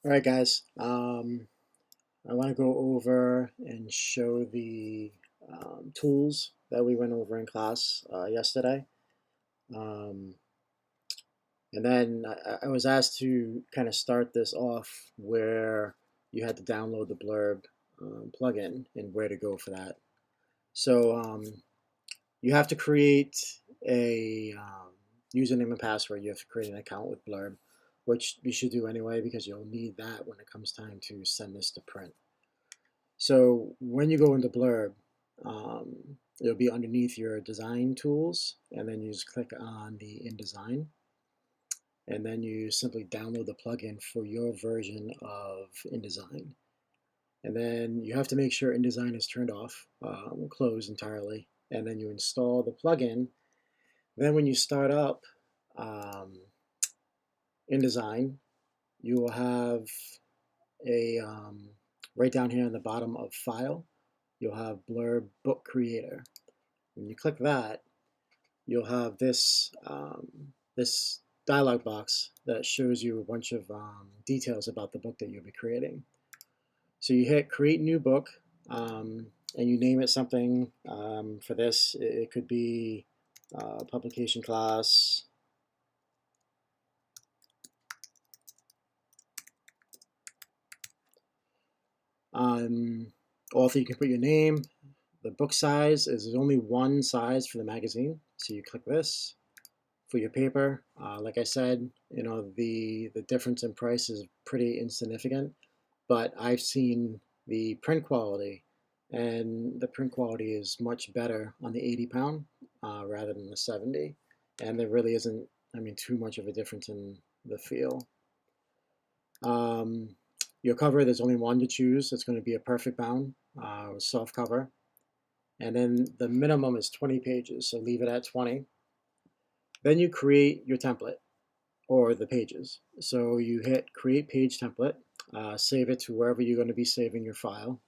All right, guys. I want to go over and show the tools that we went over in class yesterday. Um, and then I was asked to kind of start this off where you had to download the Blurb plugin and where to go for that. So you have to create a username and password. You have to create an account with Blurb, which you should do anyway because you'll need that when it comes time to send this to print. So when you go into Blurb, it'll be underneath your design tools, and then you just click on the InDesign, and then you simply download the plugin for your version of InDesign. And then you have to make sure InDesign is turned off, closed entirely, and then you install the plugin. Then when you start up InDesign, you will have a right down here in the bottom of File, you'll have Blurb Book Creator. When you click that, you'll have this dialog box that shows you a bunch of details about the book that you'll be creating. So you hit Create New Book, and you name it something. For this, it could be publication class. Author, you can put your name. The book size is there's only one size for the magazine, so you click this. For your paper, like I said, the difference in price is pretty insignificant, but I've seen the print quality, and the print quality is much better on the 80 pound rather than the 70, and there really isn't, too much of a difference in the feel. Your cover, there's only one to choose. It's going to be a perfect bound soft cover, and then the minimum is 20 pages, so leave it at 20. Then you create your template or the pages. So you hit Create Page Template, save it to wherever you're going to be saving your file.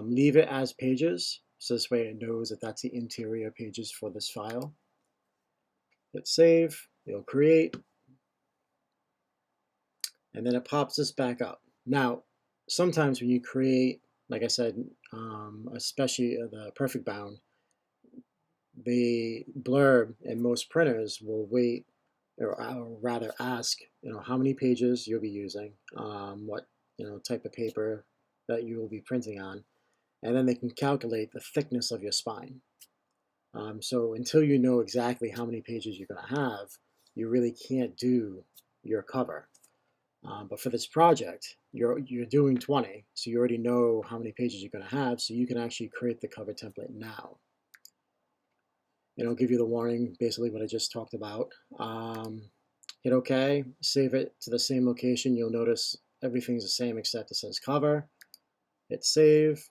Leave it as pages, so this way it knows that that's the interior pages for this file. Hit Save, it'll create, and then it pops this back up. Now, sometimes when you create, like I said, especially the perfect bound, the blurb in most printers will wait, or rather ask, how many pages you'll be using, what type of paper that you will be printing on, and then they can calculate the thickness of your spine. So until you know exactly how many pages you're going to have, you really can't do your cover. But for this project, you're doing 20, so you already know how many pages you're going to have, so you can actually create the cover template now. And it'll give you the warning, basically what I just talked about. Hit OK, save it to the same location. You'll notice everything's the same except it says cover. Hit save.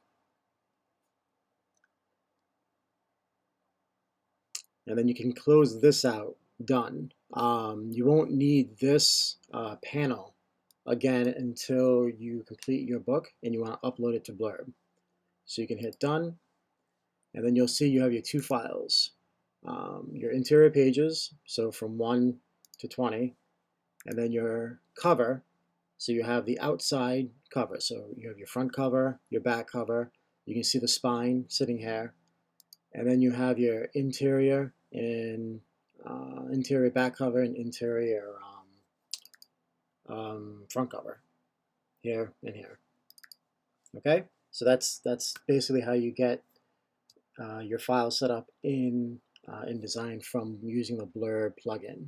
And then you can close this out. Done. You won't need this panel again until you complete your book and you want to upload it to Blurb. So you can hit done, and then you'll see you have your two files. Your interior pages, so from 1 to 20, and then your cover, so you have the outside cover, so you have your front cover, your back cover, you can see the spine sitting here, and then you have your interior and interior back cover and interior front cover here and here. Okay, so that's basically how you get your file set up in InDesign from using the Blur plugin.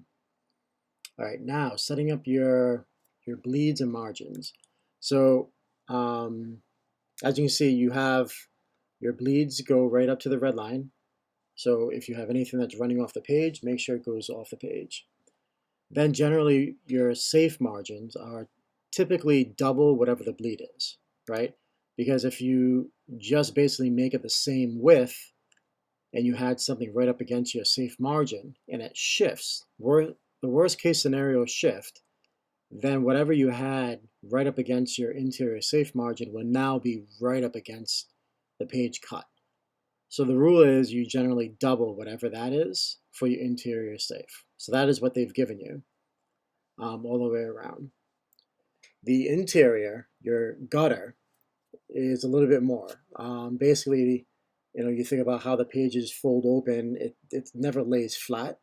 All right, now setting up your bleeds and margins. So as you can see, you have your bleeds go right up to the red line. So if you have anything that's running off the page, make sure it goes off the page. Then generally your safe margins are typically double whatever the bleed is, right? Because if you just basically make it the same width and you had something right up against your safe margin and it shifts, the worst case scenario shift, then whatever you had right up against your interior safe margin will now be right up against the page cut. So the rule is you generally double whatever that is for your interior safe. So that is what they've given you all the way around. The interior, your gutter, is a little bit more. Basically, you think about how the pages fold open, it never lays flat.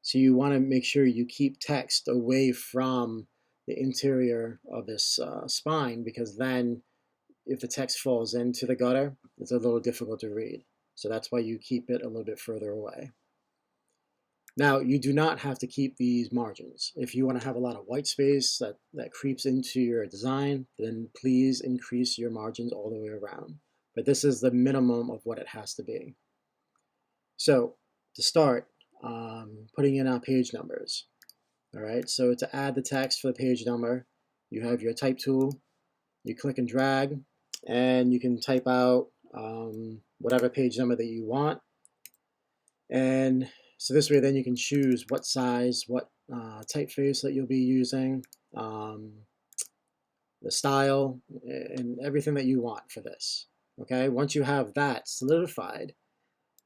So you want to make sure you keep text away from the interior of this spine, because then if the text falls into the gutter, it's a little difficult to read. So that's why you keep it a little bit further away. Now, you do not have to keep these margins. If you want to have a lot of white space that creeps into your design, then please increase your margins all the way around. But this is the minimum of what it has to be. So to start, putting in our page numbers. All right, so to add the text for the page number, you have your type tool, you click and drag, and you can type out whatever page number that you want. And so this way then you can choose what size, what typeface that you'll be using, the style, and everything that you want for this. Okay, once you have that solidified,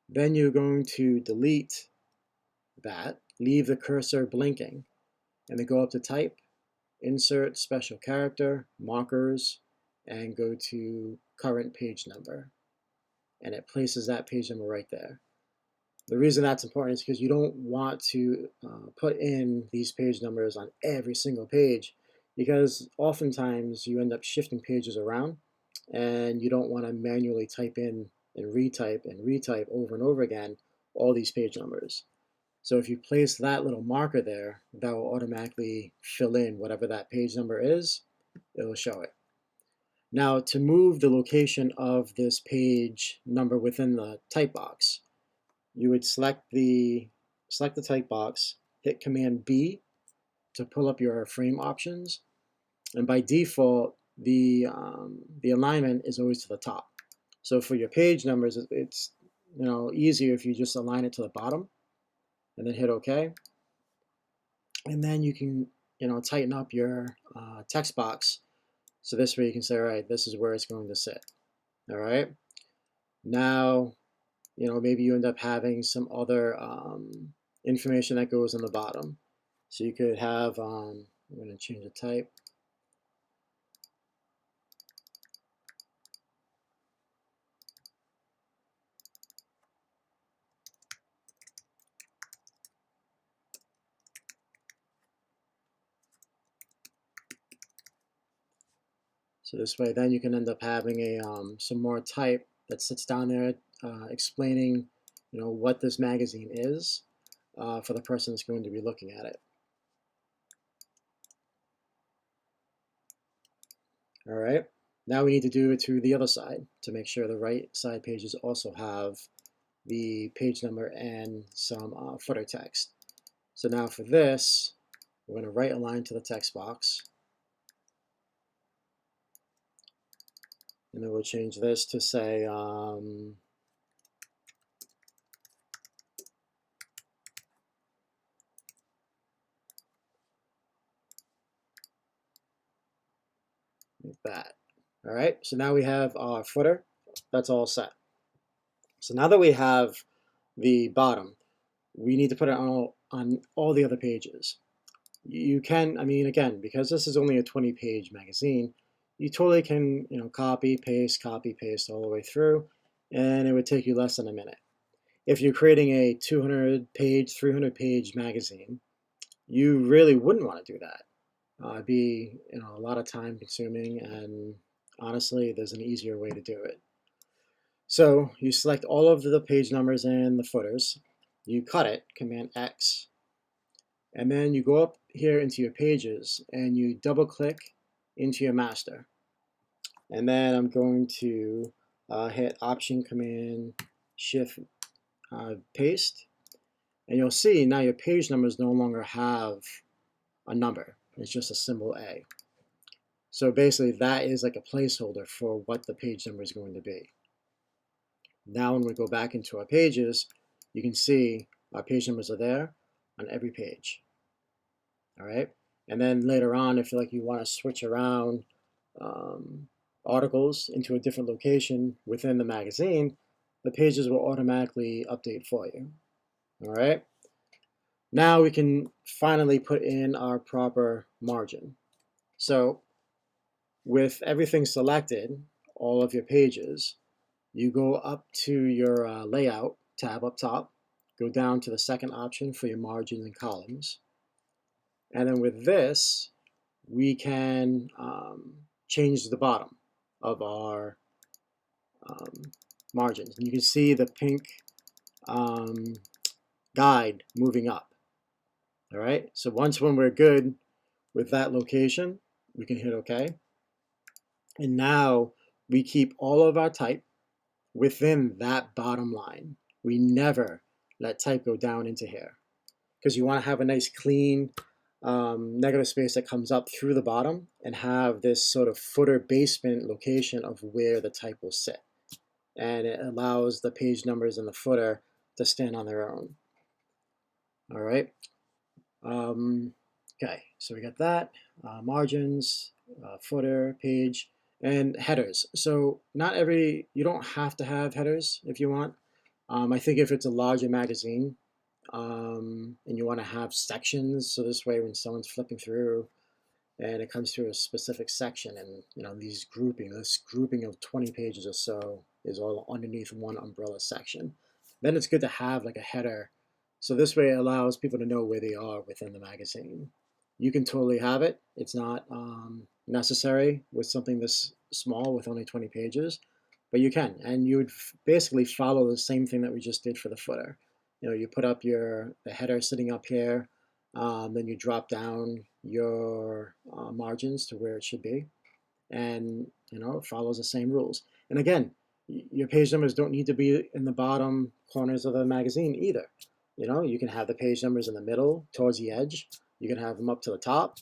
then you're going to delete that, leave the cursor blinking, and then go up to type, insert special character, markers, and go to current page number. And it places that page number right there. The reason that's important is because you don't want to put in these page numbers on every single page, because oftentimes you end up shifting pages around and you don't want to manually type in and retype over and over again all these page numbers. So if you place that little marker there, that will automatically fill in whatever that page number is, it will show it. Now, to move the location of this page number within the type box, you would select the type box, hit Command B to pull up your frame options, and by default, the alignment is always to the top. So for your page numbers, it's easier if you just align it to the bottom, and then hit OK. And then you can tighten up your text box, so this way you can say, all right, this is where it's going to sit. All right. Now, maybe you end up having some other information that goes on the bottom. So you could have, I'm going to change the type. So this way, then you can end up having a some more type that sits down there explaining, what this magazine is for the person that's going to be looking at it. All right. Now we need to do it to the other side to make sure the right side pages also have the page number and some footer text. So now for this, we're going to right align to the text box. And then we'll change this to say like that. All right, so now we have our footer. That's all set. So now that we have the bottom, we need to put it on all the other pages. You can, again, because this is only a 20-page magazine, you totally can, copy, paste all the way through, and it would take you less than a minute. If you're creating a 200-page, 300-page magazine, you really wouldn't want to do that. It'd be, a lot of time consuming, and honestly, there's an easier way to do it. So you select all of the page numbers and the footers, you cut it, Command X, and then you go up here into your pages and you double click into your master. And then I'm going to hit Option Command Shift Paste, and you'll see now your page numbers no longer have a number. It's just a symbol A. So basically that is like a placeholder for what the page number is going to be. Now when we go back into our pages, you can see our page numbers are there on every page. All right, and then later on, if you want to switch around articles into a different location within the magazine, the pages will automatically update for you. All right, now we can finally put in our proper margin. So with everything selected, all of your pages, you go up to your layout tab up top, go down to the second option for your margins and columns. And then with this, we can change the bottom of our margins. And you can see the pink guide moving up. All right, so when we're good with that location, we can hit OK. And now we keep all of our type within that bottom line. We never let type go down into here because you want to have a nice clean negative space that comes up through the bottom and have this sort of footer basement location of where the type will sit. And it allows the page numbers in the footer to stand on their own. All right. Okay, so we got that, margins, footer, page, and headers. So you don't have to have headers if you want. I think if it's a larger magazine and you want to have sections, so this way when someone's flipping through and it comes through a specific section and this grouping of 20 pages or so is all underneath one umbrella section, then it's good to have like a header. So this way it allows people to know where they are within the magazine. You can totally have it. It's not necessary with something this small with only 20 pages, but you can. And you would basically follow the same thing that we just did for the footer. You put up the header sitting up here, then you drop down your margins to where it should be. And it follows the same rules. And again, your page numbers don't need to be in the bottom corners of the magazine either. You can have the page numbers in the middle, towards the edge. You can have them up to the top.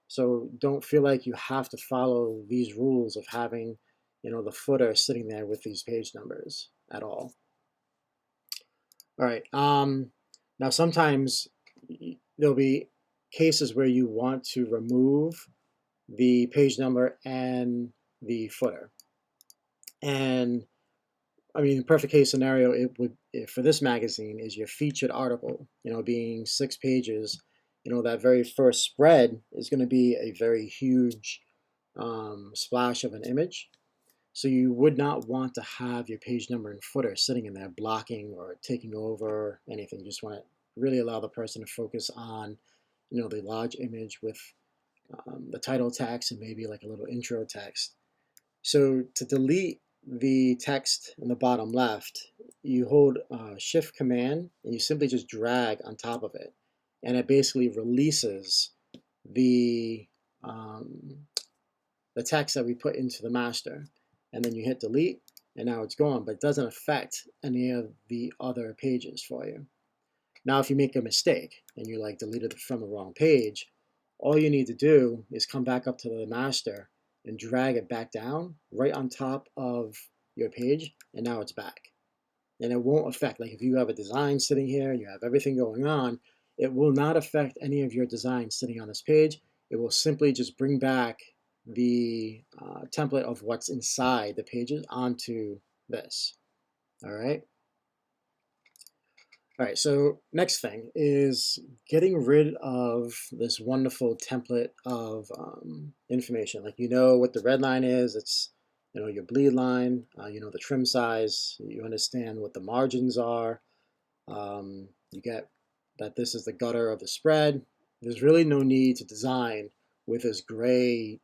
So don't feel like you have to follow these rules of having, the footer sitting there with these page numbers at all. All right. Now sometimes there'll be cases where you want to remove the page number and the footer. And I mean, the perfect case scenario for this magazine is your featured article, being 6 pages. That very first spread is going to be a very huge splash of an image. So you would not want to have your page number and footer sitting in there blocking or taking over anything. You just want to really allow the person to focus on, the large image with the title text and maybe like a little intro text. So to delete the text in the bottom left, you hold Shift Command and you simply just drag on top of it, and it basically releases the text that we put into the master. And then you hit delete, and now it's gone, but it doesn't affect any of the other pages for you. Now, if you make a mistake and you deleted it from the wrong page, all you need to do is come back up to the master and drag it back down right on top of your page, and now it's back. And it won't affect, if you have a design sitting here, you have everything going on, it will not affect any of your design sitting on this page. It will simply just bring back the template of what's inside the pages onto this. All right. All right, so next thing is getting rid of this wonderful template of information. What the red line is, it's your bleed line, the trim size, you understand what the margins are, you get that this is the gutter of the spread. There's really no need to design with this gray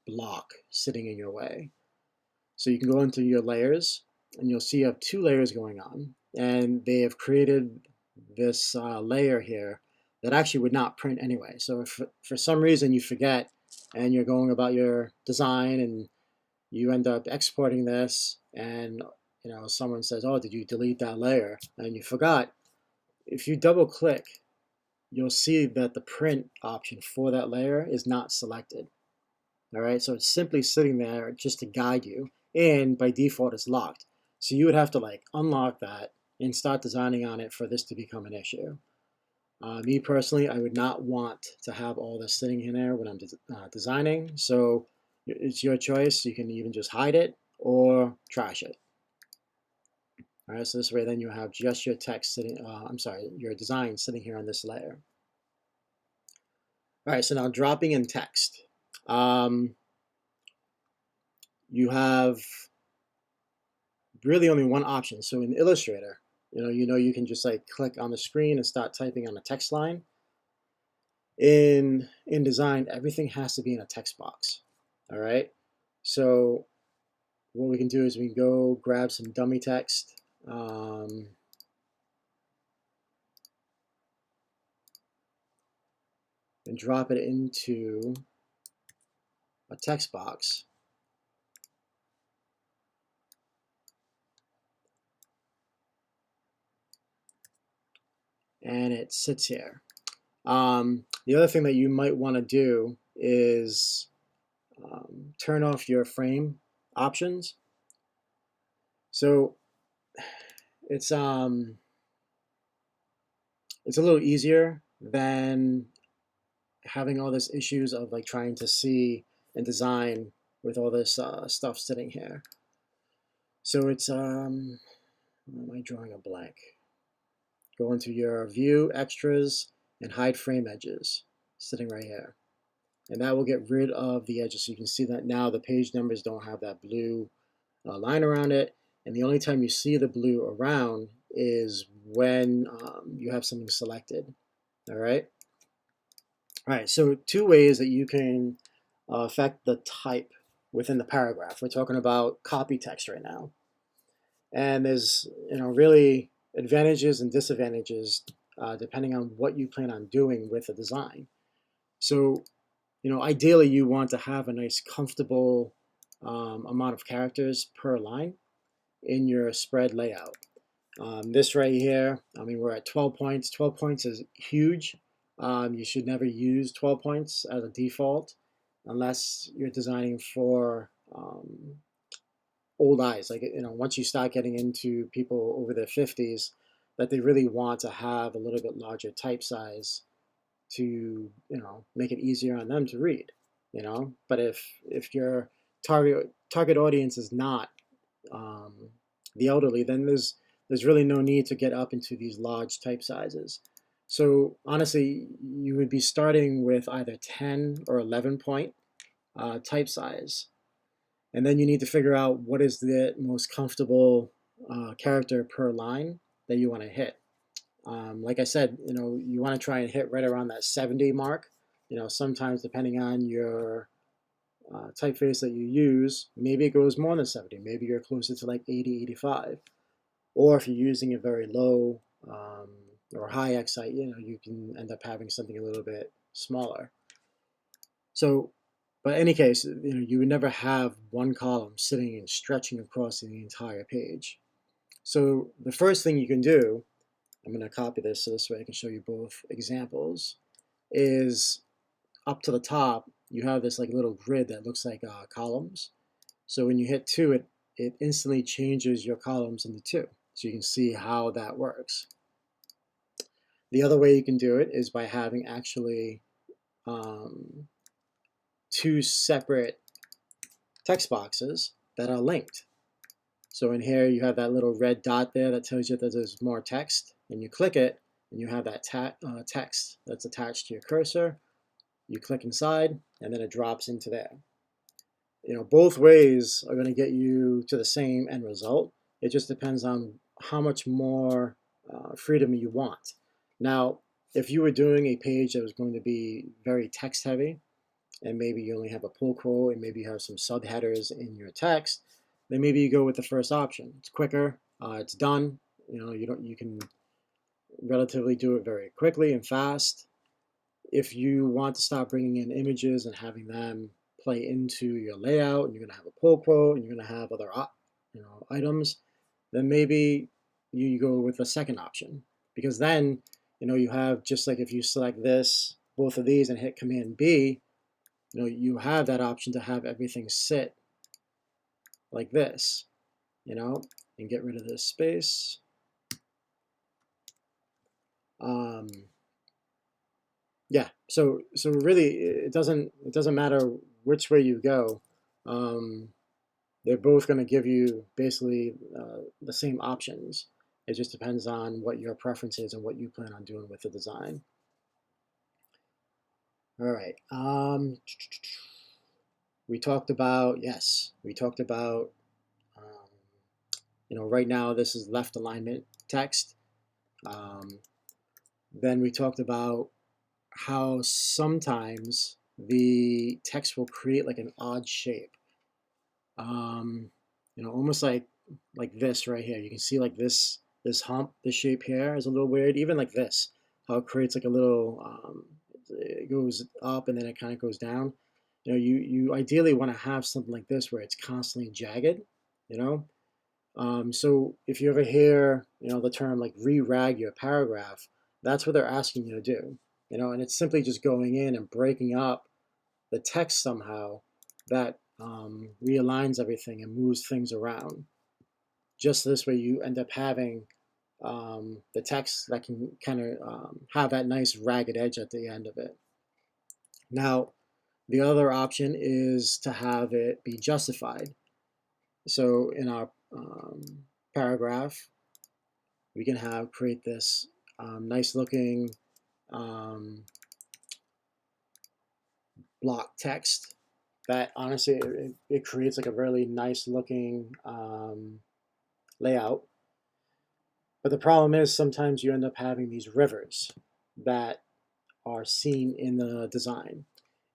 block sitting in your way. So you can go into your layers and you'll see you have 2 layers going on, and they have created this layer here that actually would not print anyway. So if for some reason you forget and you're going about your design and you end up exporting this and someone says, oh, did you delete that layer? And you forgot. If you double click, you'll see that the print option for that layer is not selected. All right, so it's simply sitting there just to guide you, and by default it's locked. So you would have to unlock that and start designing on it for this to become an issue. Me personally, I would not want to have all this sitting in there when I'm designing, so it's your choice. You can even just hide it or trash it. All right, so this way then you have just your text sitting, your design sitting here on this layer. All right, so now dropping in text. you have really only one option. So in Illustrator, you can just like click on the screen and start typing on a text line. In InDesign, everything has to be in a text box. All right. So what we can do is we can go grab some dummy text. And drop it into a text box. And it sits here. The other thing that you might want to do is turn off your frame options. So it's a little easier than having all this issues of like trying to see and design with all this stuff sitting here. So it's am I drawing a blank? Go into your view, extras, and hide frame edges, sitting right here. And that will get rid of the edges. So you can see that now the page numbers don't have that blue line around it. And the only time you see the blue around is when you have something selected. All right. All right. So 2 ways that you can affect the type within the paragraph. We're talking about copy text right now. And there's, really advantages and disadvantages depending on what you plan on doing with the design. So, ideally you want to have a nice comfortable amount of characters per line in your spread layout. This right here, we're at 12 points. 12 points is huge. You should never use 12 points as a default unless you're designing for old eyes. Like, once you start getting into people over their 50s, that they really want to have a little bit larger type size to, make it easier on them to read, But if your target audience is not the elderly, then there's really no need to get up into these large type sizes. So honestly, you would be starting with either 10 or 11 point type size. And then you need to figure out what is the most comfortable character per line that you want to hit. Like I said, you want to try and hit right around that 70 mark. Sometimes depending on your typeface that you use, maybe it goes more than 70. Maybe you're closer to like 80, 85. Or if you're using a very low or high XI, you can end up having something a little bit smaller. So, but in any case, you would never have one column sitting and stretching across the entire page. So the first thing you can do, I'm going to copy this so this way I can show you both examples, is up to the top, you have this like little grid that looks like columns. So when you hit 2, it instantly changes your columns into 2. So you can see how that works. The other way you can do it is by having actually 2 separate text boxes that are linked. So in here you have that little red dot there that tells you that there's more text, and you click it and you have that text that's attached to your cursor. You click inside and then it drops into there. Both ways are going to get you to the same end result. It just depends on how much more freedom you want. Now, if you were doing a page that was going to be very text heavy, and maybe you only have a pull quote and maybe you have some subheaders in your text, then maybe you go with the first option. It's quicker, it's done. You can relatively do it very quickly and fast. If you want to start bringing in images and having them play into your layout, and you're going to have a pull quote and you're going to have other items, then maybe you go with the second option, because then you have, just like if you select both of these and hit Command B, you have that option to have everything sit like this, and get rid of this space. Yeah, so really it doesn't matter which way you go. They're both going to give you basically the same options. It just depends on what your preference is and what you plan on doing with the design. All right. We talked about, yes, we talked about, um, right now this is left alignment text. Um, then we talked about how sometimes the text will create like an odd shape. Um, almost like this right here. You can see like this hump, this shape here is a little weird. Even like this, how it creates like a little, it goes up and then it kind of goes down. You ideally want to have something like this where it's constantly jagged. You know, so if you ever hear, the term like re-rag your paragraph, that's what they're asking you to do. And it's simply just going in and breaking up the text somehow that realigns everything and moves things around. Just this way, you end up having the text that can kind of have that nice ragged edge at the end of it. Now, the other option is to have it be justified. So in our paragraph, we can create this nice looking um, block text that honestly it creates like a really nice looking layout. But the problem is sometimes you end up having these rivers that are seen in the design.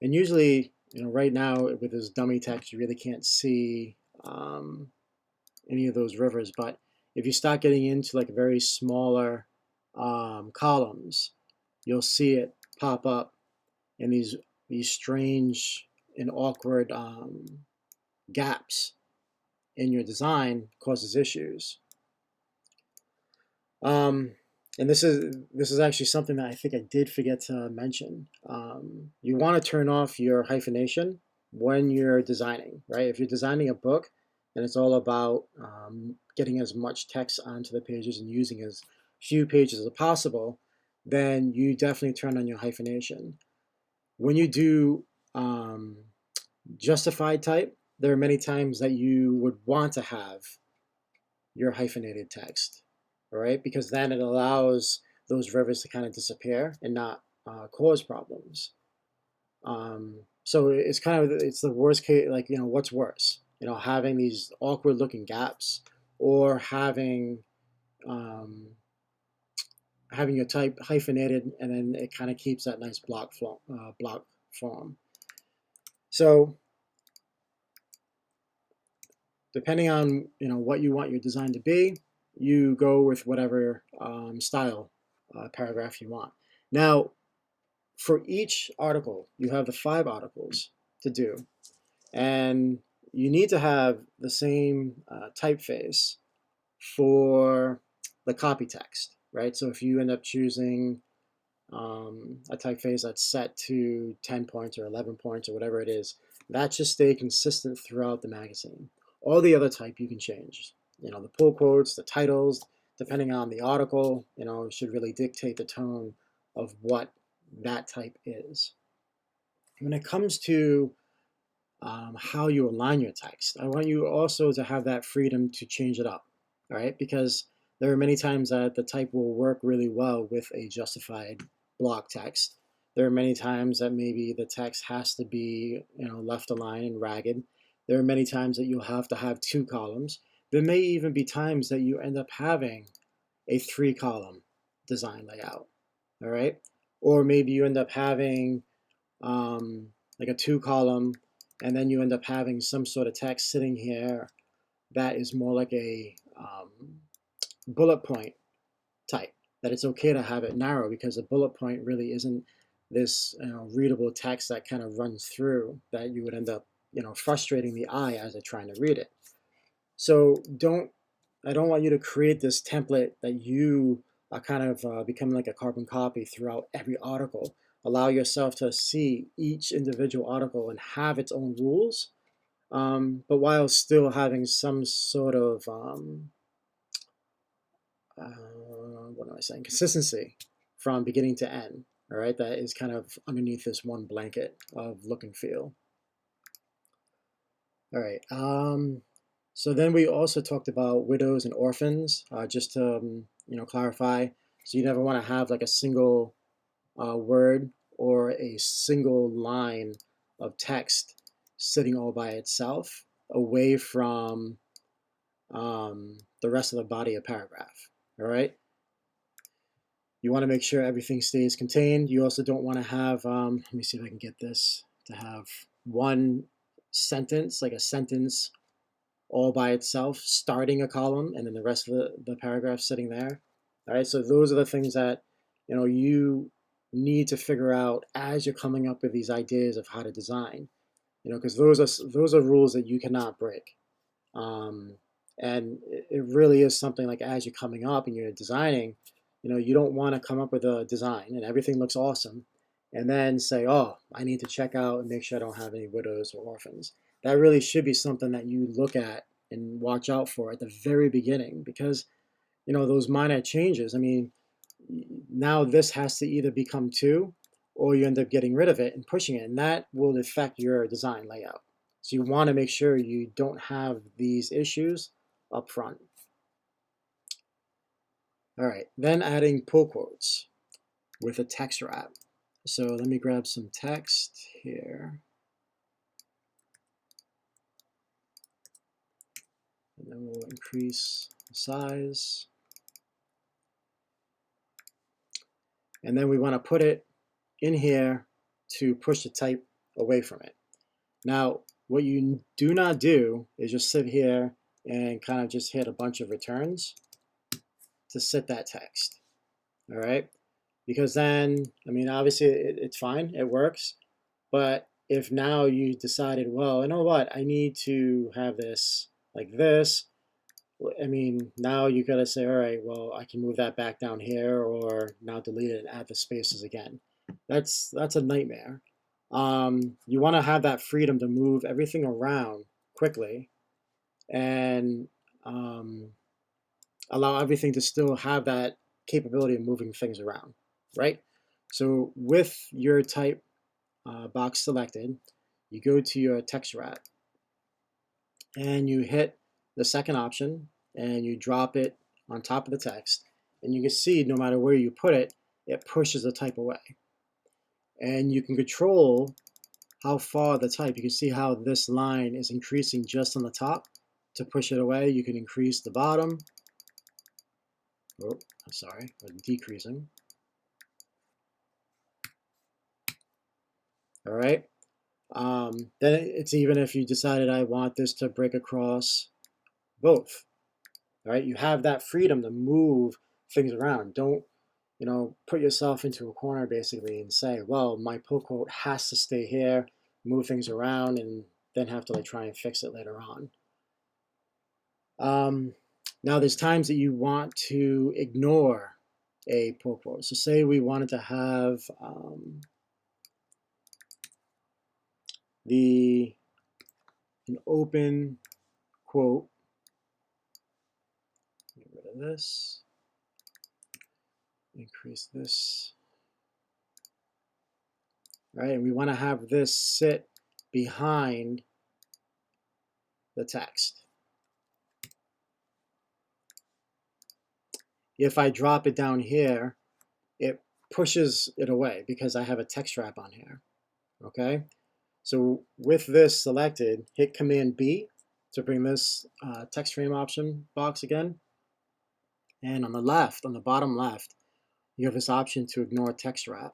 And usually, right now with this dummy text, you really can't see any of those rivers. But if you start getting into like very smaller columns, you'll see it pop up in these strange and awkward gaps in your design causes issues. Um, and this is actually something that I think I did forget to mention. You want to turn off your hyphenation when you're designing, right? If you're designing a book and it's all about getting as much text onto the pages and using as few pages as possible, then you definitely turn on your hyphenation. When you do justified type, there are many times that you would want to have your hyphenated text, all right? Because then it allows those rivers to kind of disappear and not cause problems. So it's kind of it's the worst case. Like what's worse? Having these awkward looking gaps, or um, having your type hyphenated, and then it kind of keeps that nice block form. So depending on what you want your design to be, you go with whatever style paragraph you want. Now, for each article, you have the 5 articles to do, and you need to have the same typeface for the copy text, right? So if you end up choosing a typeface that's set to 10 points or 11 points or whatever it is, that should stay consistent throughout the magazine. All the other type you can change. The pull quotes, the titles, depending on the article, should really dictate the tone of what that type is. When it comes to how you align your text, I want you also to have that freedom to change it up, all right? Because there are many times that the type will work really well with a justified block text. There are many times that maybe the text has to be, left aligned and ragged. There are many times that you'll have to have 2 columns. There may even be times that you end up having a 3-column design layout, all right? Or maybe you end up having like a 2-column, and then you end up having some sort of text sitting here that is more like a bullet point type, that it's okay to have it narrow because a bullet point really isn't this readable text that kind of runs through that you would end up frustrating the eye as they're trying to read it. So I don't want you to create this template that you are kind of becoming like a carbon copy throughout every article. Allow yourself to see each individual article and have its own rules, but while still having some sort of what am I saying? Consistency from beginning to end. All right, that is kind of underneath this one blanket of look and feel. All right. So then we also talked about widows and orphans, just to clarify. So you never want to have like a single word or a single line of text sitting all by itself away from the rest of the body of paragraph. All right. You want to make sure everything stays contained. You also don't want to have, let me see if I can get this to have one sentence, like a sentence all by itself, starting a column, and then the rest of the paragraph sitting there. All right, so those are the things that you need to figure out as you're coming up with these ideas of how to design. Because those are rules that you cannot break. And it really is something like as you're coming up and you're designing, you don't want to come up with a design and everything looks awesome and then say, oh, I need to check out and make sure I don't have any widows or orphans. That really should be something that you look at and watch out for at the very beginning, because those minor changes, I mean, now this has to either become 2 or you end up getting rid of it and pushing it, and that will affect your design layout. So you want to make sure you don't have these issues up front. All right, then adding pull quotes with a text wrap. So let me grab some text here. And then we'll increase the size. And then we want to put it in here to push the type away from it. Now, what you do not do is just sit here and kind of just hit a bunch of returns to set that text. All right, because then, I mean, obviously it's fine, it works, but if now you decided, well, you know what, I need to have this like this, I mean, now you got to say, all right, well, I can move that back down here, or now delete it and add the spaces again. That's a nightmare. You want to have that freedom to move everything around quickly and allow everything to still have that capability of moving things around, right? So with your type box selected, you go to your text wrap and you hit the second option and you drop it on top of the text, and you can see no matter where you put it, it pushes the type away. And you can control how far the type, you can see how this line is increasing just on the top to push it away. You can increase the bottom. Oh, I'm sorry, decreasing. All right. Then it's even if you decided I want this to break across both. All right, you have that freedom to move things around. Don't, put yourself into a corner basically and say, well, my pull quote has to stay here, move things around, and then have to try and fix it later on. Now there's times that you want to ignore a pull quote. So say we wanted to have an open quote. Get rid of this. Increase this. All right, and we want to have this sit behind the text. If I drop it down here, it pushes it away because I have a text wrap on here. Okay, so with this selected, hit Command B to bring this text frame option box again. And on the left, on the bottom left, you have this option to ignore text wrap.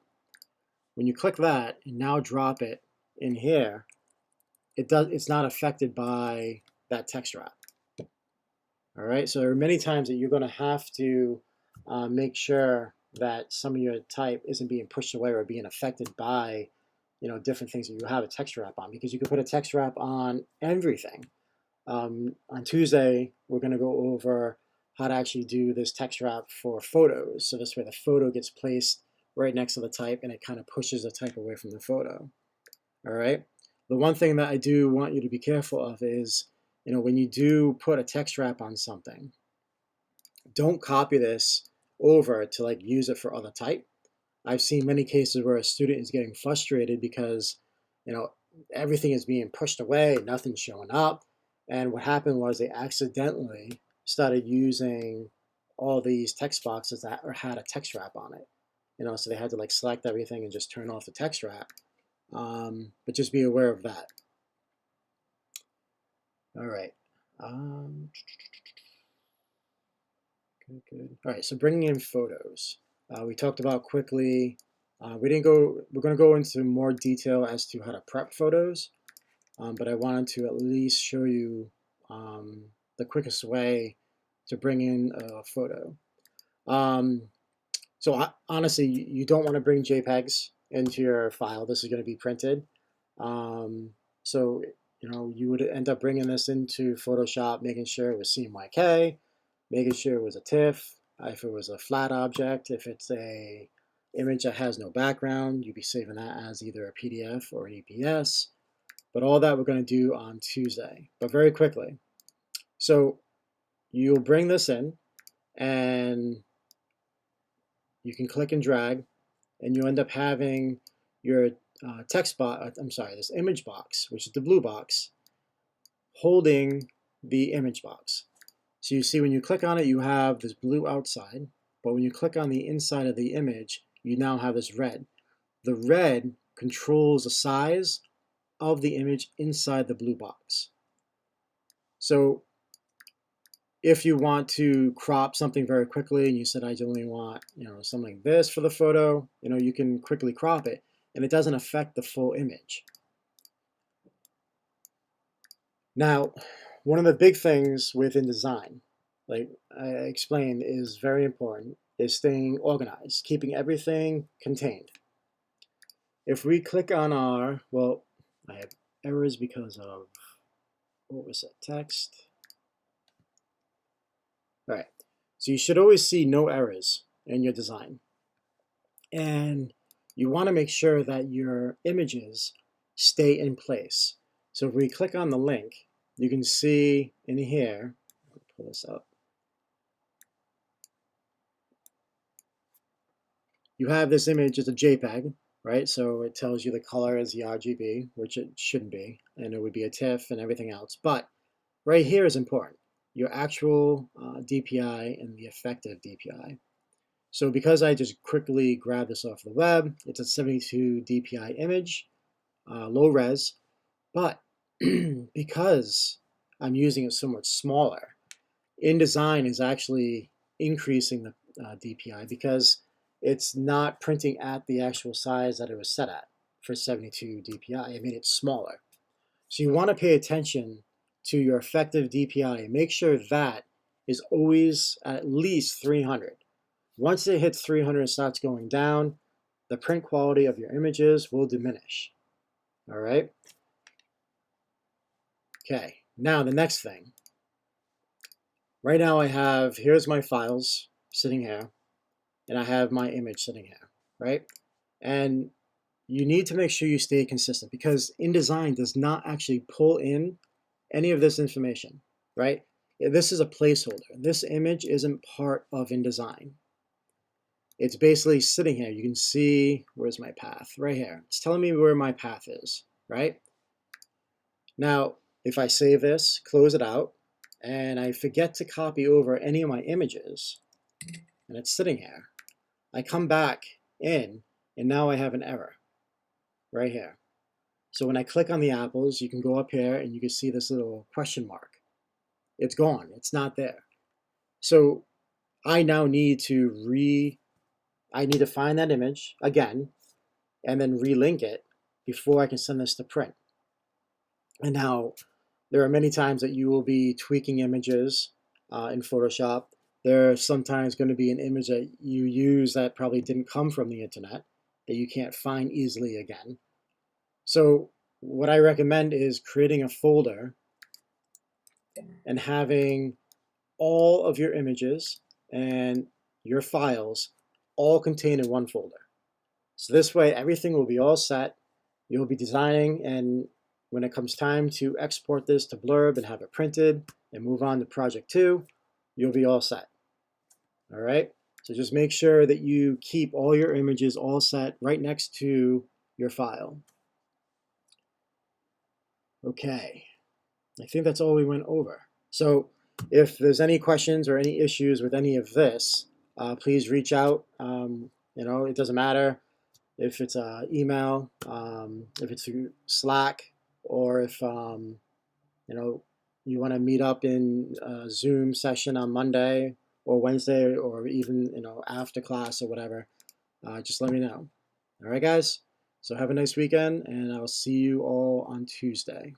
When you click that and now drop it in here, it's not affected by that text wrap. All right, so there are many times that you're going to have to make sure that some of your type isn't being pushed away or being affected by different things that you have a text wrap on, because you can put a text wrap on everything. On Tuesday, we're going to go over how to actually do this text wrap for photos. So this way the photo gets placed right next to the type and it kind of pushes the type away from the photo. All right. The one thing that I do want you to be careful of is, when you do put a text wrap on something, don't copy this over to use it for other type. I've seen many cases where a student is getting frustrated because, everything is being pushed away, nothing's showing up. And what happened was they accidentally started using all these text boxes that had a text wrap on it. So they had to select everything and just turn off the text wrap. But just be aware of that. All right. Good. All right, so bringing in photos. We talked about quickly. We didn't go. We're going to go into more detail as to how to prep photos, but I wanted to at least show you the quickest way to bring in a photo. So honestly, you don't want to bring JPEGs into your file. This is going to be printed. So you would end up bringing this into Photoshop, making sure it was CMYK, making sure it was a TIFF, if it was a flat object, if it's a image that has no background, you'd be saving that as either a PDF or an EPS. But all that we're going to do on Tuesday, but very quickly. So you'll bring this in and you can click and drag and you end up having your text box, I'm sorry, this image box, which is the blue box, holding the image box. So you see when you click on it, you have this blue outside, but when you click on the inside of the image, you now have this red. The red controls the size of the image inside the blue box. So if you want to crop something very quickly and you said I only want something like this for the photo, you can quickly crop it and it doesn't affect the full image. Now, one of the big things within design, like I explained, is very important, is staying organized, keeping everything contained. If we click on our, well, I have errors because of, what was it, text? All right, so you should always see no errors in your design. And you want to make sure that your images stay in place. So if we click on the link, you can see in here, I'll pull this up. You have this image as a JPEG, right? So it tells you the color is the RGB, which it shouldn't be, and it would be a TIFF and everything else. But right here is important, your actual DPI and the effective DPI. So because I just quickly grabbed this off the web, it's a 72 DPI image, low res, but because I'm using it so much smaller, InDesign is actually increasing the DPI because it's not printing at the actual size that it was set at for 72 DPI. I made it smaller. So you want to pay attention to your effective DPI and make sure that is always at least 300. Once it hits 300 and starts going down, the print quality of your images will diminish. All right? Okay, now the next thing. Right now I have, here's my files sitting here, and I have my image sitting here, right? And you need to make sure you stay consistent because InDesign does not actually pull in any of this information, right? This is a placeholder. This image isn't part of InDesign. It's basically sitting here. You can see, where's my path? Right here. It's telling me where my path is, right? Now, if I save this, close it out, and I forget to copy over any of my images, and it's sitting here, I come back in, and now I have an error right here. So when I click on the apples, you can go up here, and you can see this little question mark. It's gone. It's not there. So I now need to find that image again, and then relink it before I can send this to print. And now there are many times that you will be tweaking images in Photoshop. There's sometimes going to be an image that you use that probably didn't come from the internet that you can't find easily again. So what I recommend is creating a folder and having all of your images and your files all contained in one folder. So this way everything will be all set. You'll be designing, and when it comes time to export this to Blurb and have it printed and move on to project 2, you'll be all set. All right, so just make sure that you keep all your images all set right next to your file. Okay, I think that's all we went over. So if there's any questions or any issues with any of this, please reach out. It doesn't matter if it's an email, if it's through Slack, or if you want to meet up in a Zoom session on Monday or Wednesday, or even after class or whatever, just let me know. All right, guys. So have a nice weekend, and I'll see you all on Tuesday.